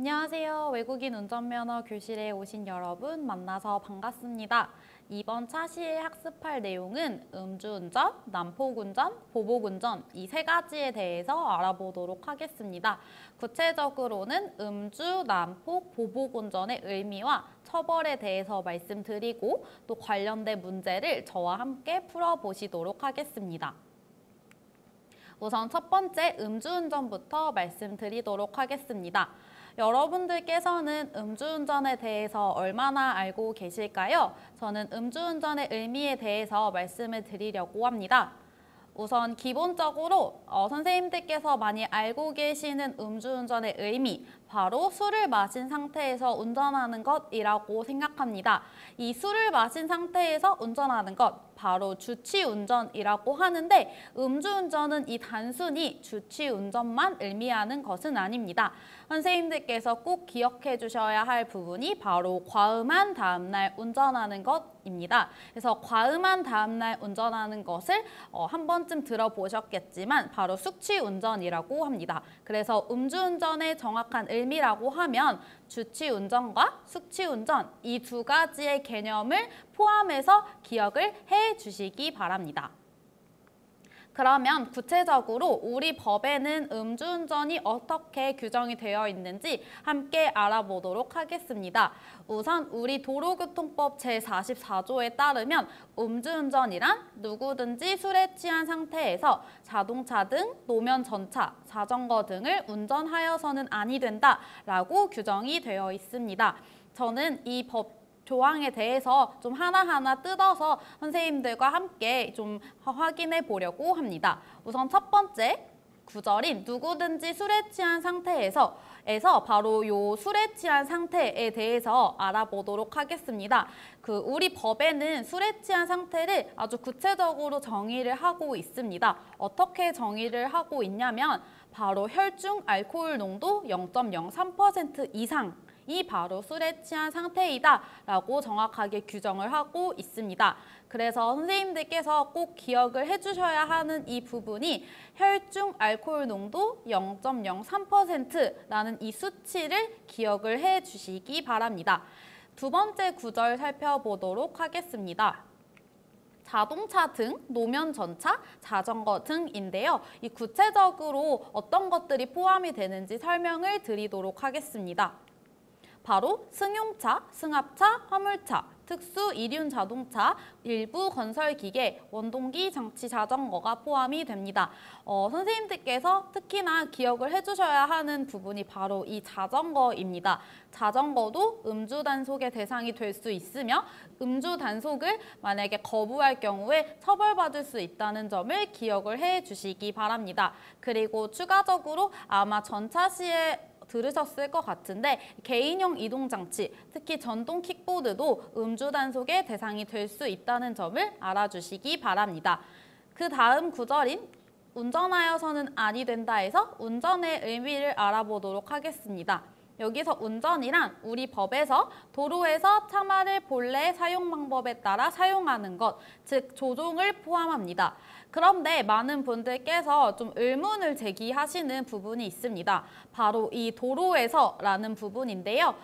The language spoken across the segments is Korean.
안녕하세요. 외국인 운전면허 교실에 오신 여러분 만나서 반갑습니다. 이번 차시에 학습할 내용은 음주운전, 난폭운전, 보복운전 이 세 가지에 대해서 알아보도록 하겠습니다. 구체적으로는 음주, 난폭, 보복운전의 의미와 처벌에 대해서 말씀드리고 또 관련된 문제를 저와 함께 풀어보시도록 하겠습니다. 우선 첫 번째 음주운전부터 말씀드리도록 하겠습니다. 여러분들께서는 음주운전에 대해서 얼마나 알고 계실까요? 저는 음주운전의 의미에 대해서 말씀을 드리려고 합니다. 우선 기본적으로 선생님들께서 많이 알고 계시는 음주운전의 의미, 바로 술을 마신 상태에서 운전하는 것이라고 생각합니다. 이 술을 마신 상태에서 운전하는 것, 바로 주치운전이라고 하는데 음주운전은 이 단순히 주치운전만 의미하는 것은 아닙니다. 선생님들께서 꼭 기억해 주셔야 할 부분이 바로 과음한 다음날 운전하는 것입니다. 그래서 과음한 다음날 운전하는 것을 한 번쯤 들어보셨겠지만 바로 숙취운전이라고 합니다. 그래서 음주운전의 정확한 의미라고 하면 주치운전과 숙취운전 이 두 가지의 개념을 포함해서 기억을 해 주시기 바랍니다. 그러면 구체적으로 우리 법에는 음주운전이 어떻게 규정이 되어 있는지 함께 알아보도록 하겠습니다. 우선 우리 도로교통법 제44조에 따르면 음주운전이란 누구든지 술에 취한 상태에서 자동차 등 노면 전차, 자전거 등을 운전하여서는 아니 된다라고 규정이 되어 있습니다. 저는 이 법 조항에 대해서 좀 하나하나 뜯어서 선생님들과 함께 좀 확인해 보려고 합니다. 우선 첫 번째 구절인 누구든지 술에 취한 상태에서 바로 요 술에 취한 상태에 대해서 알아보도록 하겠습니다. 우리 법에는 술에 취한 상태를 아주 구체적으로 정의를 하고 있습니다. 어떻게 정의를 하고 있냐면 바로 혈중 알코올 농도 0.03% 이상 이 바로 술에 취한 상태이다 라고 정확하게 규정을 하고 있습니다. 그래서 선생님들께서 꼭 기억을 해주셔야 하는 이 부분이 혈중 알코올 농도 0.03%라는 이 수치를 기억을 해주시기 바랍니다. 두 번째 구절 살펴보도록 하겠습니다. 자동차 등, 노면 전차, 자전거 등인데요. 이 구체적으로 어떤 것들이 포함이 되는지 설명을 드리도록 하겠습니다. 바로 승용차, 승합차, 화물차, 특수 이륜 자동차, 일부 건설기계, 원동기 장치 자전거가 포함이 됩니다. 선생님들께서 특히나 기억을 해주셔야 하는 부분이 바로 이 자전거입니다. 자전거도 음주 단속의 대상이 될 수 있으며 음주 단속을 만약에 거부할 경우에 처벌받을 수 있다는 점을 기억을 해주시기 바랍니다. 그리고 추가적으로 아마 전차 시에 들으셨을 것 같은데 개인용 이동장치, 특히 전동 킥보드도 음주 단속의 대상이 될 수 있다는 점을 알아주시기 바랍니다. 그 다음 구절인 운전하여서는 아니 된다에서 운전의 의미를 알아보도록 하겠습니다. 여기서 운전이란 우리 법에서 도로에서 차마를 본래 사용 방법에 따라 사용하는 것, 즉 조종을 포함합니다. 그런데 많은 분들께서 좀 의문을 제기하시는 부분이 있습니다. 바로 이 도로에서라는 부분인데요.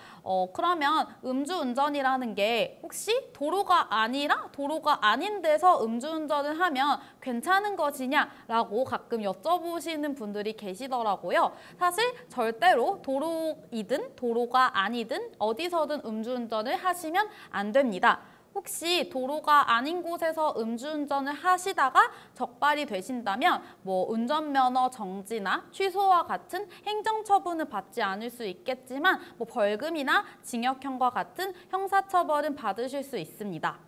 그러면 음주운전이라는 게 혹시 도로가 아니라 도로가 아닌 데서 음주운전을 하면 괜찮은 것이냐라고 가끔 여쭤보시는 분들이 계시더라고요. 사실 절대로 도로이든 도로가 아니든 어디서든 음주운전을 하시면 안 됩니다. 혹시 도로가 아닌 곳에서 음주운전을 하시다가 적발이 되신다면 운전면허 정지나 취소와 같은 행정처분을 받지 않을 수 있겠지만 벌금이나 징역형과 같은 형사처벌은 받으실 수 있습니다.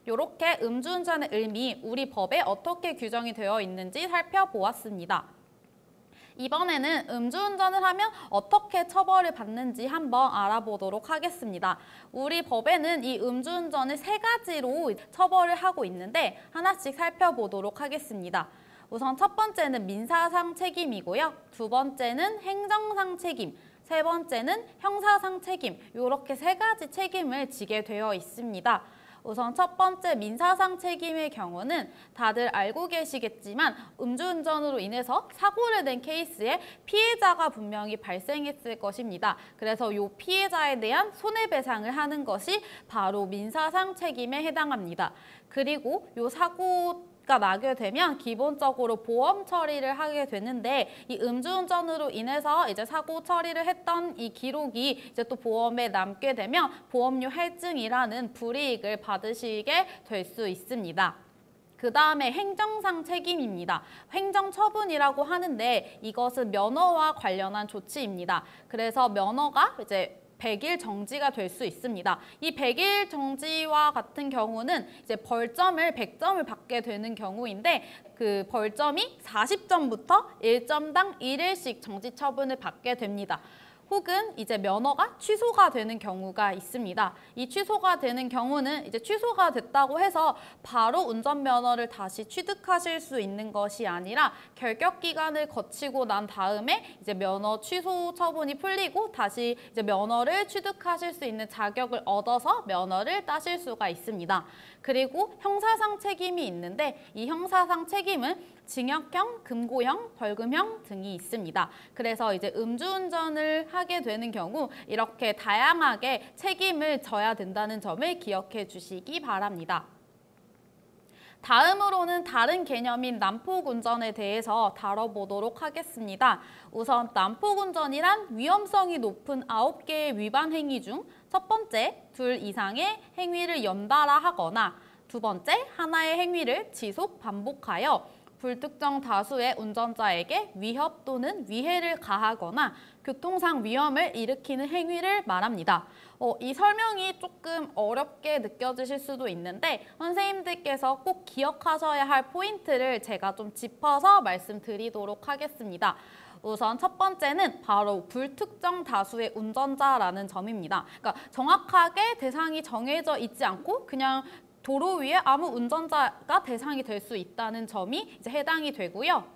이렇게 음주운전의 의미, 우리 법에 어떻게 규정이 되어 있는지 살펴보았습니다. 이번에는 음주운전을 하면 어떻게 처벌을 받는지 한번 알아보도록 하겠습니다. 우리 법에는 이 음주운전을 세 가지로 처벌을 하고 있는데 하나씩 살펴보도록 하겠습니다. 우선 첫 번째는 민사상 책임이고요. 두 번째는 행정상 책임, 세 번째는 형사상 책임, 이렇게 세 가지 책임을 지게 되어 있습니다. 우선 첫 번째 민사상 책임의 경우는 다들 알고 계시겠지만 음주운전으로 인해서 사고를 낸 케이스에 피해자가 분명히 발생했을 것입니다. 그래서 이 피해자에 대한 손해배상을 하는 것이 바로 민사상 책임에 해당합니다. 그리고 이 사고가 나게 되면 기본적으로 보험 처리를 하게 되는데 이 음주운전으로 인해서 이제 사고 처리를 했던 이 기록이 이제 또 보험에 남게 되면 보험료 할증이라는 불이익을 받으시게 될 수 있습니다. 그 다음에 행정상 책임입니다. 행정처분이라고 하는데 이것은 면허와 관련한 조치입니다. 그래서 면허가 이제 100일 정지가 될 수 있습니다. 이 100일 정지와 같은 경우는 이제 벌점을 100점을 받게 되는 경우인데 그 벌점이 40점부터 1점당 1일씩 정지 처분을 받게 됩니다. 혹은 이제 면허가 취소가 되는 경우가 있습니다. 이 취소가 되는 경우는 이제 취소가 됐다고 해서 바로 운전면허를 다시 취득하실 수 있는 것이 아니라 결격 기간을 거치고 난 다음에 이제 면허 취소 처분이 풀리고 다시 이제 면허를 취득하실 수 있는 자격을 얻어서 면허를 따실 수가 있습니다. 그리고 형사상 책임이 있는데 이 형사상 책임은 징역형, 금고형, 벌금형 등이 있습니다. 그래서 이제 음주운전을 하게 되는 경우 이렇게 다양하게 책임을 져야 된다는 점을 기억해 주시기 바랍니다. 다음으로는 다른 개념인 난폭운전에 대해서 다뤄보도록 하겠습니다. 우선 난폭운전이란 위험성이 높은 9개의 위반 행위 중 첫 번째, 2 이상의 행위를 연달아 하거나 두 번째, 하나의 행위를 지속 반복하여 불특정 다수의 운전자에게 위협 또는 위해를 가하거나 교통상 위험을 일으키는 행위를 말합니다. 이 설명이 조금 어렵게 느껴지실 수도 있는데 선생님들께서 꼭 기억하셔야 할 포인트를 제가 좀 짚어서 말씀드리도록 하겠습니다. 우선 첫 번째는 바로 불특정 다수의 운전자라는 점입니다. 그러니까 정확하게 대상이 정해져 있지 않고 그냥 도로 위에 아무 운전자가 대상이 될 수 있다는 점이 이제 해당이 되고요.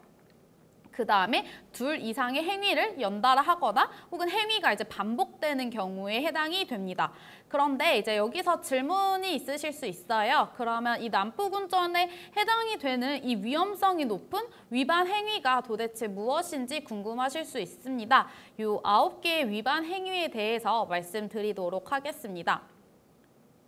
그 다음에 2 이상의 행위를 연달아 하거나 혹은 행위가 이제 반복되는 경우에 해당이 됩니다. 그런데 이제 여기서 질문이 있으실 수 있어요. 그러면 이 난폭운전에 해당이 되는 이 위험성이 높은 위반 행위가 도대체 무엇인지 궁금하실 수 있습니다. 이 9개의 위반 행위에 대해서 말씀드리도록 하겠습니다.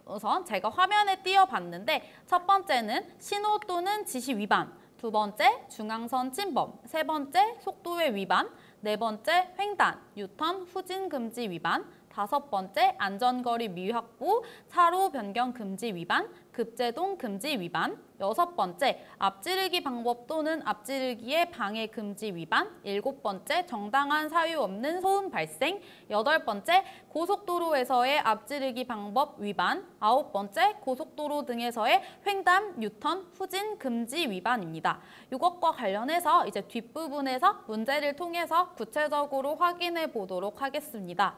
우선 제가 화면에 띄워봤는데 첫 번째는 신호 또는 지시 위반, 두 번째 중앙선 침범, 세 번째 속도의 위반, 네 번째 횡단, 유턴, 후진 금지 위반, 다섯 번째 안전거리 미확보, 차로 변경 금지 위반, 급제동 금지 위반, 여섯 번째 앞지르기 방법 또는 앞지르기의 방해 금지 위반, 일곱 번째 정당한 사유 없는 소음 발생, 여덟 번째 고속도로에서의 앞지르기 방법 위반, 아홉 번째 고속도로 등에서의 횡단, 유턴, 후진 금지 위반입니다. 이것과 관련해서 이제 뒷부분에서 문제를 통해서 구체적으로 확인해 보도록 하겠습니다.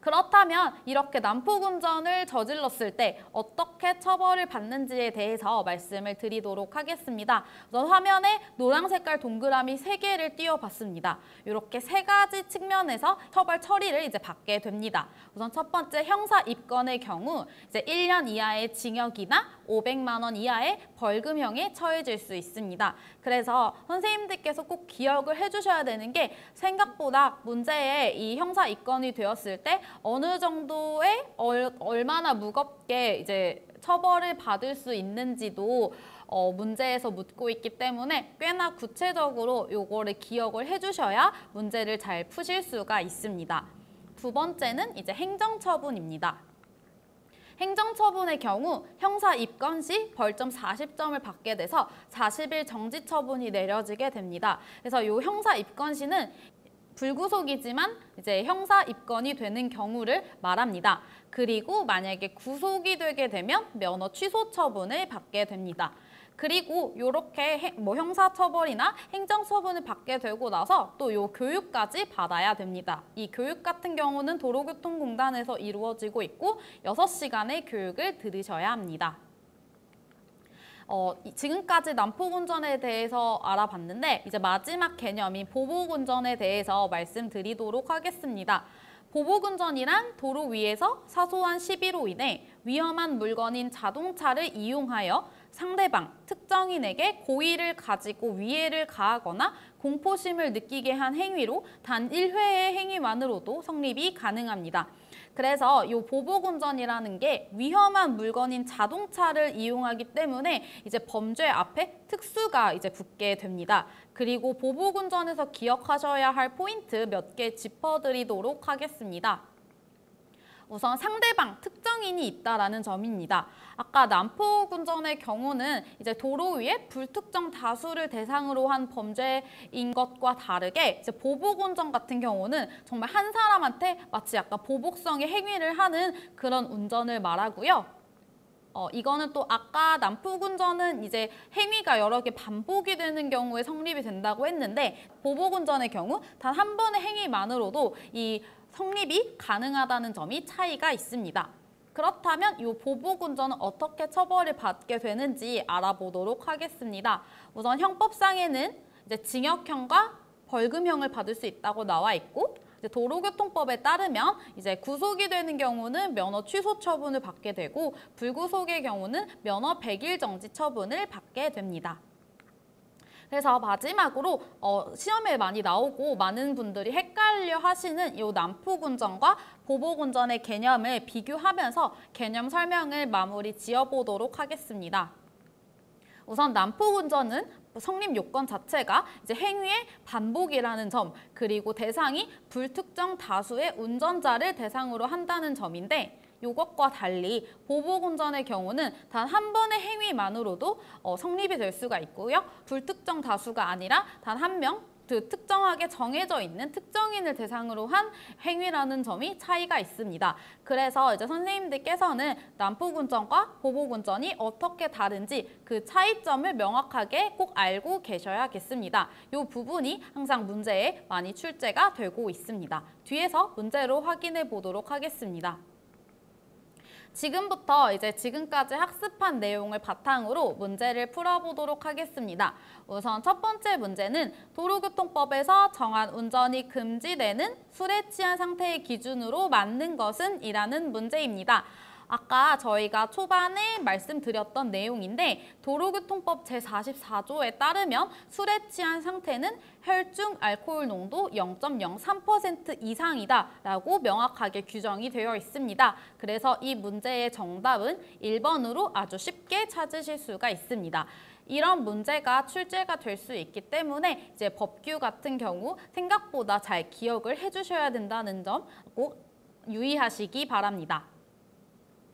그렇다면 이렇게 난폭운전을 저질렀을 때 어떻게 처벌을 받는지에 대해서 말씀을 드리도록 하겠습니다. 우선 화면에 노란 색깔 동그라미 3개를 띄워봤습니다. 이렇게 3가지 측면에서 처벌 처리를 이제 받게 됩니다. 우선 첫 번째 형사 입건의 경우 이제 1년 이하의 징역이나 500만 원 이하의 벌금형에 처해질 수 있습니다. 그래서 선생님들께서 꼭 기억을 해주셔야 되는 게 생각보다 문제에 이 형사 입건이 되었을 때 어느 정도의 얼마나 무겁게 이제 처벌을 받을 수 있는지도 문제에서 묻고 있기 때문에 꽤나 구체적으로 요거를 기억을 해주셔야 문제를 잘 푸실 수가 있습니다. 두 번째는 이제 행정처분입니다. 행정처분의 경우 형사 입건 시 벌점 40점을 받게 돼서 40일 정지 처분이 내려지게 됩니다. 그래서 이 형사 입건 시는 불구속이지만 이제 형사 입건이 되는 경우를 말합니다. 그리고 만약에 구속이 되게 되면 면허 취소 처분을 받게 됩니다. 그리고 이렇게 형사처벌이나 행정처분을 받게 되고 나서 또 요 교육까지 받아야 됩니다. 이 교육 같은 경우는 도로교통공단에서 이루어지고 있고 6시간의 교육을 들으셔야 합니다. 지금까지 난폭운전에 대해서 알아봤는데 이제 마지막 개념인 보복운전에 대해서 말씀드리도록 하겠습니다. 보복운전이란 도로 위에서 사소한 시비로 인해 위험한 물건인 자동차를 이용하여 상대방, 특정인에게 고의를 가지고 위해를 가하거나 공포심을 느끼게 한 행위로 단 1회의 행위만으로도 성립이 가능합니다. 그래서 이 보복운전이라는 게 위험한 물건인 자동차를 이용하기 때문에 이제 범죄 앞에 특수가 이제 붙게 됩니다. 그리고 보복운전에서 기억하셔야 할 포인트 몇 개 짚어드리도록 하겠습니다. 우선 상대방, 특정인이 있다라는 점입니다. 아까 난폭운전의 경우는 이제 도로 위에 불특정 다수를 대상으로 한 범죄인 것과 다르게 이제 보복운전 같은 경우는 정말 한 사람한테 마치 약간 보복성의 행위를 하는 그런 운전을 말하고요. 이거는 또 아까 난폭운전은 이제 행위가 여러 개 반복이 되는 경우에 성립이 된다고 했는데 보복운전의 경우 단 한 번의 행위만으로도 이 성립이 가능하다는 점이 차이가 있습니다. 그렇다면 이 보복운전은 어떻게 처벌을 받게 되는지 알아보도록 하겠습니다. 우선 형법상에는 이제 징역형과 벌금형을 받을 수 있다고 나와 있고 이제 도로교통법에 따르면 이제 구속이 되는 경우는 면허 취소 처분을 받게 되고 불구속의 경우는 면허 100일 정지 처분을 받게 됩니다. 그래서 마지막으로 시험에 많이 나오고 많은 분들이 헷갈려 하시는 이 난폭운전과 보복운전의 개념을 비교하면서 개념 설명을 마무리 지어보도록 하겠습니다. 우선 난폭운전은 성립 요건 자체가 이제 행위의 반복이라는 점, 그리고 대상이 불특정 다수의 운전자를 대상으로 한다는 점인데 이것과 달리 보복운전의 경우는 단 한 번의 행위만으로도 성립이 될 수가 있고요. 불특정 다수가 아니라 단 한 명, 특정하게 정해져 있는 특정인을 대상으로 한 행위라는 점이 차이가 있습니다. 그래서 이제 선생님들께서는 난폭운전과 보복운전이 어떻게 다른지 그 차이점을 명확하게 꼭 알고 계셔야겠습니다. 이 부분이 항상 문제에 많이 출제가 되고 있습니다. 뒤에서 문제로 확인해 보도록 하겠습니다. 지금부터 이제 지금까지 학습한 내용을 바탕으로 문제를 풀어보도록 하겠습니다. 우선 첫 번째 문제는 도로교통법에서 정한 운전이 금지되는 술에 취한 상태의 기준으로 맞는 것은? 이라는 문제입니다. 아까 저희가 초반에 말씀드렸던 내용인데 도로교통법 제44조에 따르면 술에 취한 상태는 혈중 알코올 농도 0.03% 이상이다라고 명확하게 규정이 되어 있습니다. 그래서 이 문제의 정답은 1번으로 아주 쉽게 찾으실 수가 있습니다. 이런 문제가 출제가 될 수 있기 때문에 이제 법규 같은 경우 생각보다 잘 기억을 해주셔야 된다는 점 꼭 유의하시기 바랍니다.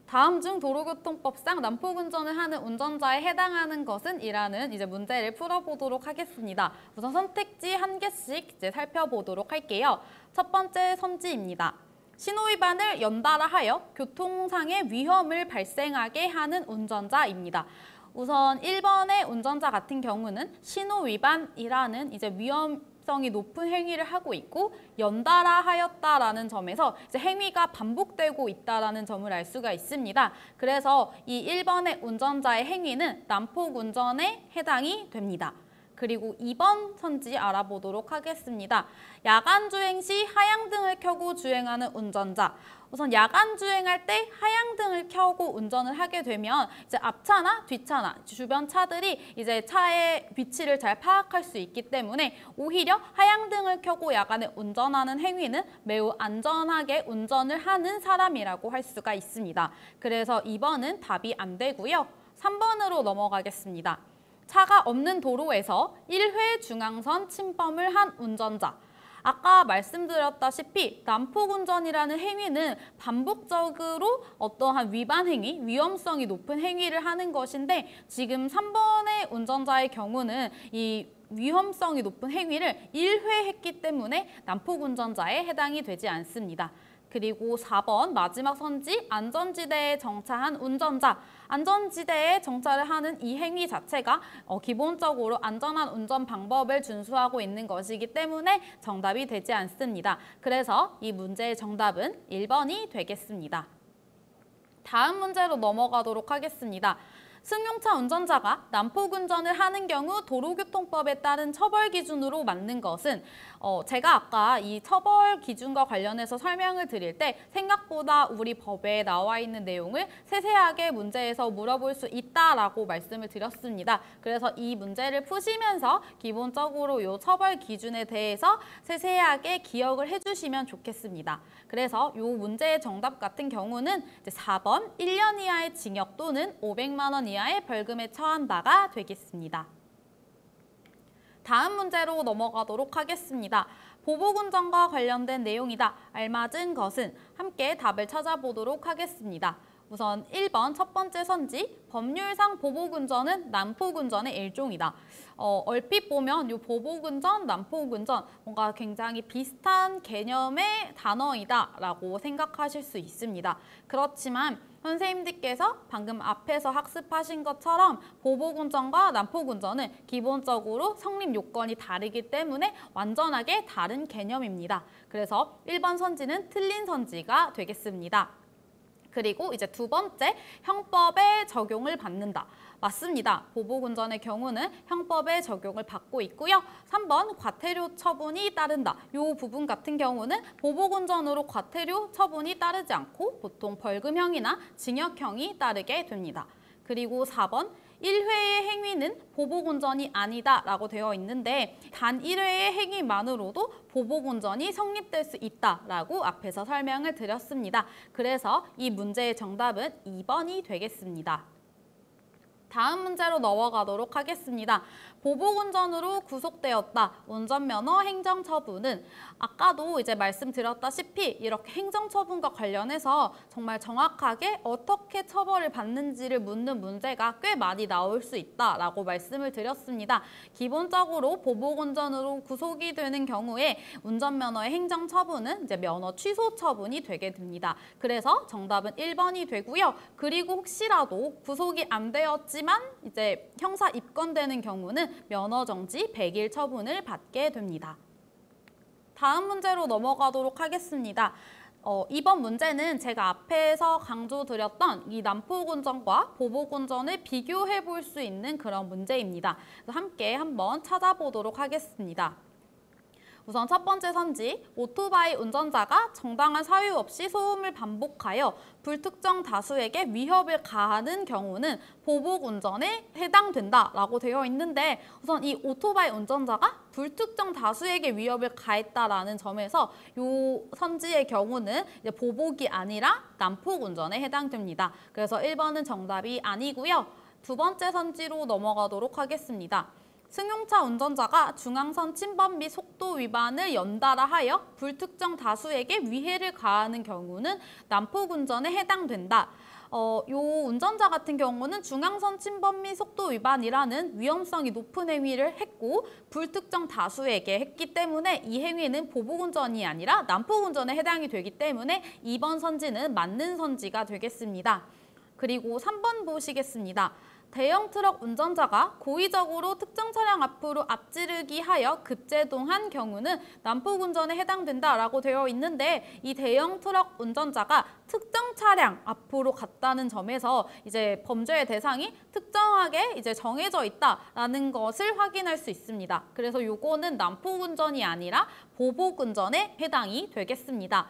다음 중 도로교통법상 난폭운전을 하는 운전자에 해당하는 것은? 이라는 이제 문제를 풀어보도록 하겠습니다. 우선 선택지 한 개씩 이제 살펴보도록 할게요. 첫 번째 선지입니다. 신호위반을 연달아 하여 교통상의 위험을 발생하게 하는 운전자입니다. 우선 1번의 운전자 같은 경우는 신호위반이라는 이제 위험성이 높은 행위를 하고 있고 연달아 하였다라는 점에서 이제 행위가 반복되고 있다라는 점을 알 수가 있습니다. 그래서 이 1번의 운전자의 행위는 난폭운전에 해당이 됩니다. 그리고 2번 선지 알아보도록 하겠습니다. 야간 주행 시 하향등을 켜고 주행하는 운전자. 우선 야간 주행할 때 하향등을 켜고 운전을 하게 되면 이제 앞차나 뒤차나 주변 차들이 이제 차의 위치를 잘 파악할 수 있기 때문에 오히려 하향등을 켜고 야간에 운전하는 행위는 매우 안전하게 운전을 하는 사람이라고 할 수가 있습니다. 그래서 2번은 답이 안 되고요. 3번으로 넘어가겠습니다. 차가 없는 도로에서 1회 중앙선 침범을 한 운전자. 아까 말씀드렸다시피 난폭운전이라는 행위는 반복적으로 어떠한 위반 행위, 위험성이 높은 행위를 하는 것인데 지금 3번의 운전자의 경우는 이 위험성이 높은 행위를 1회 했기 때문에 난폭운전자에 해당이 되지 않습니다. 그리고 4번 마지막 선지 안전지대에 정차한 운전자. 안전지대에 정차를 하는 이 행위 자체가 기본적으로 안전한 운전 방법을 준수하고 있는 것이기 때문에 정답이 되지 않습니다. 그래서 이 문제의 정답은 1번이 되겠습니다. 다음 문제로 넘어가도록 하겠습니다. 승용차 운전자가 난폭운전을 하는 경우 도로교통법에 따른 처벌 기준으로 맞는 것은 제가 아까 이 처벌 기준과 관련해서 설명을 드릴 때 생각보다 우리 법에 나와 있는 내용을 세세하게 문제에서 물어볼 수 있다라고 말씀을 드렸습니다. 그래서 이 문제를 푸시면서 기본적으로 이 처벌 기준에 대해서 세세하게 기억을 해주시면 좋겠습니다. 그래서 이 문제의 정답 같은 경우는 이제 4번 1년 이하의 징역 또는 500만 원 이하의 벌금에 처한다가 되겠습니다. 다음 문제로 넘어가도록 하겠습니다. 보복운전과 관련된 내용이다. 알맞은 것은 함께 답을 찾아보도록 하겠습니다. 우선 1번 첫 번째 선지, 법률상 보복운전은 난폭운전의 일종이다. 얼핏 보면 이 보복운전, 난폭운전 뭔가 굉장히 비슷한 개념의 단어이다라고 생각하실 수 있습니다. 그렇지만 선생님들께서 방금 앞에서 학습하신 것처럼 보복운전과 난폭운전은 기본적으로 성립 요건이 다르기 때문에 완전하게 다른 개념입니다. 그래서 1번 선지는 틀린 선지가 되겠습니다. 그리고 이제 두 번째, 형법에 적용을 받는다. 맞습니다. 보복운전의 경우는 형법에 적용을 받고 있고요. 3번 과태료 처분이 따른다. 이 부분 같은 경우는 보복운전으로 과태료 처분이 따르지 않고 보통 벌금형이나 징역형이 따르게 됩니다. 그리고 4번 1회의 행위는 보복운전이 아니다 라고 되어 있는데 단 1회의 행위만으로도 보복운전이 성립될 수 있다라고 앞에서 설명을 드렸습니다. 그래서 이 문제의 정답은 2번이 되겠습니다. 다음 문제로 넘어가도록 하겠습니다. 보복운전으로 구속되었다. 운전면허 행정처분은 아까도 이제 말씀드렸다시피 이렇게 행정처분과 관련해서 정말 정확하게 어떻게 처벌을 받는지를 묻는 문제가 꽤 많이 나올 수 있다라고 말씀을 드렸습니다. 기본적으로 보복운전으로 구속이 되는 경우에 운전면허의 행정처분은 이제 면허 취소 처분이 되게 됩니다. 그래서 정답은 1번이 되고요. 그리고 혹시라도 구속이 안 되었지만 이제 형사 입건되는 경우는 면허 정지 100일 처분을 받게 됩니다. 다음 문제로 넘어가도록 하겠습니다. 이번 문제는 제가 앞에서 강조드렸던 이 난폭운전과 보복운전을 비교해 볼 수 있는 그런 문제입니다. 함께 한번 찾아보도록 하겠습니다. 우선 첫 번째 선지, 오토바이 운전자가 정당한 사유 없이 소음을 반복하여 불특정 다수에게 위협을 가하는 경우는 보복운전에 해당된다라고 되어 있는데 우선 이 오토바이 운전자가 불특정 다수에게 위협을 가했다라는 점에서 이 선지의 경우는 이제 보복이 아니라 난폭운전에 해당됩니다. 그래서 1번은 정답이 아니고요. 두 번째 선지로 넘어가도록 하겠습니다. 승용차 운전자가 중앙선 침범 및 속도 위반을 연달아 하여 불특정 다수에게 위해를 가하는 경우는 난폭운전에 해당된다. 요 운전자 같은 경우는 중앙선 침범 및 속도 위반이라는 위험성이 높은 행위를 했고 불특정 다수에게 했기 때문에 이 행위는 보복운전이 아니라 난폭운전에 해당이 되기 때문에 2번 선지는 맞는 선지가 되겠습니다. 그리고 3번 보시겠습니다. 대형 트럭 운전자가 고의적으로 특정 차량 앞으로 앞지르기 하여 급제동한 경우는 난폭운전에 해당된다라고 되어 있는데 이 대형 트럭 운전자가 특정 차량 앞으로 갔다는 점에서 이제 범죄의 대상이 특정하게 이제 정해져 있다라는 것을 확인할 수 있습니다. 그래서 요거는 난폭운전이 아니라 보복운전에 해당이 되겠습니다.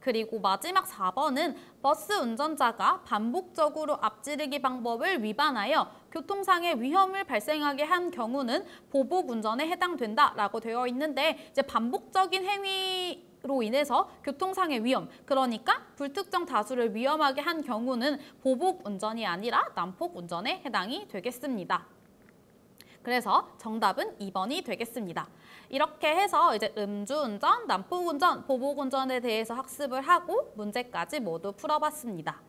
그리고 마지막 4번은 버스 운전자가 반복적으로 앞지르기 방법을 위반하여 교통상의 위험을 발생하게 한 경우는 보복운전에 해당된다라고 되어 있는데 이제 반복적인 행위로 인해서 교통상의 위험, 그러니까 불특정 다수를 위험하게 한 경우는 보복운전이 아니라 난폭운전에 해당이 되겠습니다. 그래서 정답은 2번이 되겠습니다. 이렇게 해서 이제 음주운전, 난폭운전, 보복운전에 대해서 학습을 하고 문제까지 모두 풀어봤습니다.